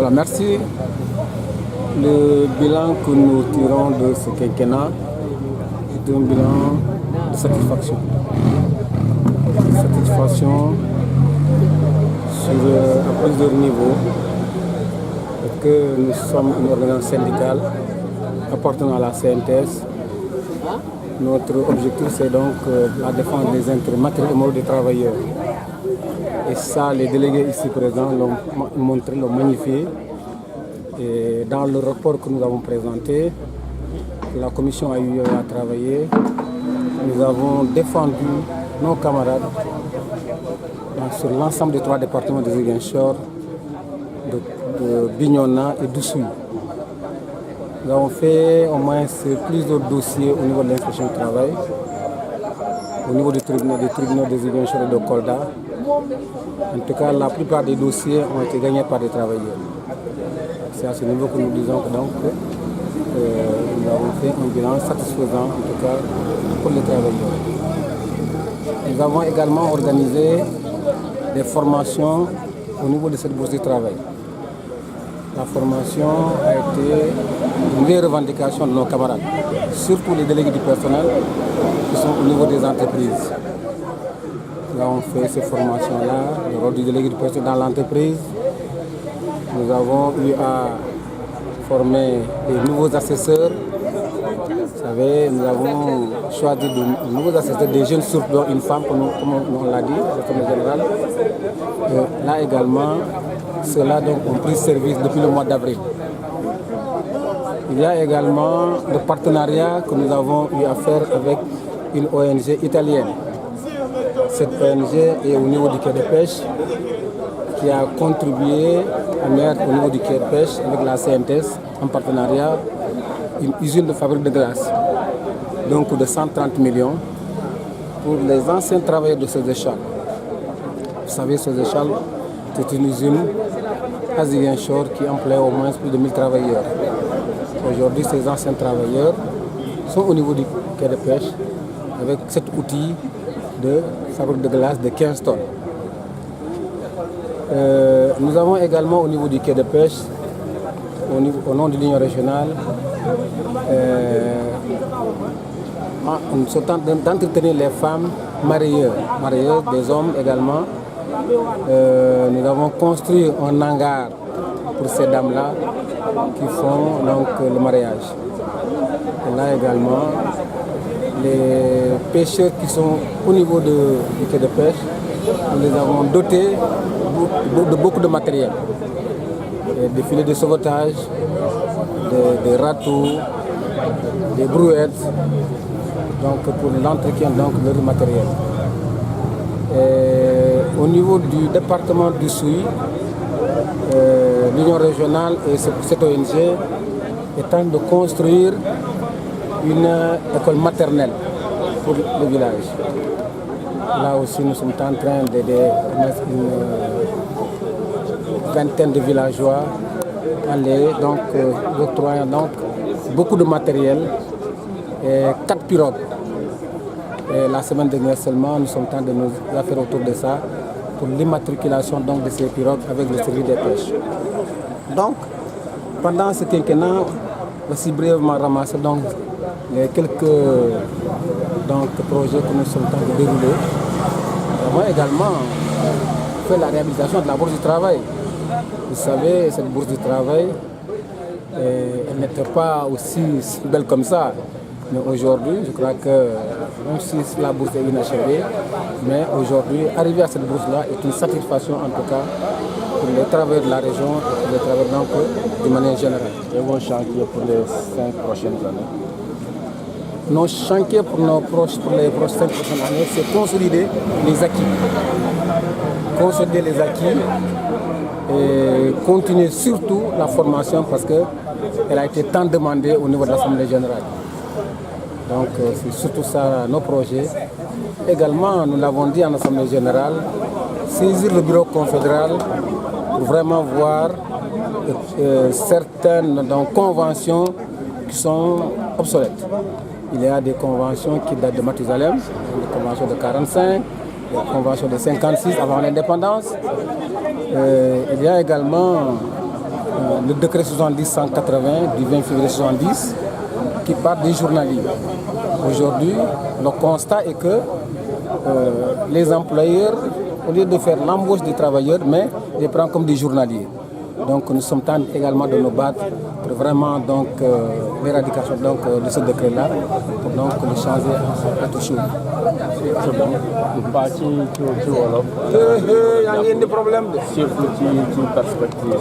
Voilà, merci. Le bilan que nous tirons de ce quinquennat est un bilan de satisfaction. Satisfaction à plusieurs niveaux. Parce que nous sommes une organisation syndicale appartenant à la CNTS. Notre objectif, c'est donc la défense des intérêts matériels et moraux des travailleurs. Et ça, les délégués ici présents l'ont montré, l'ont magnifié. Et dans le rapport que nous avons présenté, la commission a eu à travailler. Nous avons défendu nos camarades sur l'ensemble des 3 départements de Ziguinchor, de Bignona et d'Oussouye. Nous avons fait au moins plusieurs dossiers au niveau de l'inspection du travail, au niveau des tribunaux de Ziguinchor et de Kolda. En tout cas, la plupart des dossiers ont été gagnés par des travailleurs. C'est à ce niveau que nous disons que donc, nous avons fait un bilan satisfaisant, en tout cas, pour les travailleurs. Nous avons également organisé des formations au niveau de cette bourse de travail. La formation a été une vraie revendication de nos camarades, surtout les délégués du personnel qui sont au niveau des entreprises. Nous avons fait ces formations-là, le rôle du délégué du personnel dans l'entreprise. Nous avons eu à former des nouveaux assesseurs. Vous savez, nous avons choisi de nouveaux assesseurs, des jeunes, surtout une femme, comme on l'a dit, le général. Là également, ceux-là ont pris service depuis le mois d'avril. Il y a également le partenariat que nous avons eu à faire avec une ONG italienne. Cette ONG est au niveau du quai de pêche, qui a contribué à mettre au niveau du quai de pêche avec la CNTS en partenariat une usine de fabrique de glace, donc de 130 millions pour les anciens travailleurs de Sozéchal. Vous savez, Sozéchal, c'est une usine à Ziguinchor qui emploie au moins plus de 1000 travailleurs. Aujourd'hui, ces anciens travailleurs sont au niveau du quai de pêche avec cet outil de fabrique de glace de 15 tonnes. Nous avons également au niveau du quai de pêche, au nom de l'Union régionale, nous sommes d'entretenir les femmes mariées, des hommes également. Nous avons construit un hangar pour ces dames-là qui font donc le mariage. Et là également, les pêcheurs qui sont au niveau du quai de pêche, nous les avons dotés de beaucoup de matériel. Des filets de sauvetage, des râteaux, des brouettes, donc pour l'entretien de leur matériel. Et au niveau du département du Souy, l'Union régionale et cette ONG est en train de construire une école maternelle pour le village. Là aussi, nous sommes en train d'aider une vingtaine de villageois en les octroyant beaucoup de matériel et 4 pirogues. Et la semaine dernière seulement, nous sommes en train de nous faire autour de ça pour l'immatriculation de ces pirogues avec le service des pêches. Donc, pendant ce quinquennat, aussi brièvement ramassé les quelques projets que nous sommes en train de dérouler. Nous avons également fait la réhabilitation de la bourse du travail. Vous savez, cette bourse du travail, elle n'était pas aussi belle comme ça. Mais aujourd'hui, je crois que, même si la bourse est inachevée, mais aujourd'hui, arriver à cette bourse-là est une satisfaction en tout cas pour les travailleurs de la région et pour les travailleurs de manière générale. Et vos chantiers pour les 5 prochaines années? Nos chantiers pour les 5 prochaines années, c'est consolider les acquis. Consolider les acquis et continuer surtout la formation parce qu'elle a été tant demandée au niveau de l'Assemblée générale. Donc c'est surtout ça nos projets. Également, nous l'avons dit en Assemblée générale, saisir le bureau confédéral pour vraiment voir certaines conventions qui sont obsolètes. Il y a des conventions qui datent de Mathusalem, des conventions de 45, des conventions de 56 avant l'indépendance. Il y a également le décret 70-180 du 20 février 70 qui parle des journaliers. Aujourd'hui, le constat est que les employeurs, au lieu de faire l'embauche des travailleurs, mais les prennent comme des journaliers. Donc nous sommes temps également de nous battre pour vraiment l'éradication de ce décret-là, pour donc le changer à autre chose. C'est bon. Pas ci wolof. yaa ngi indi problème de. Surtout ci perspective.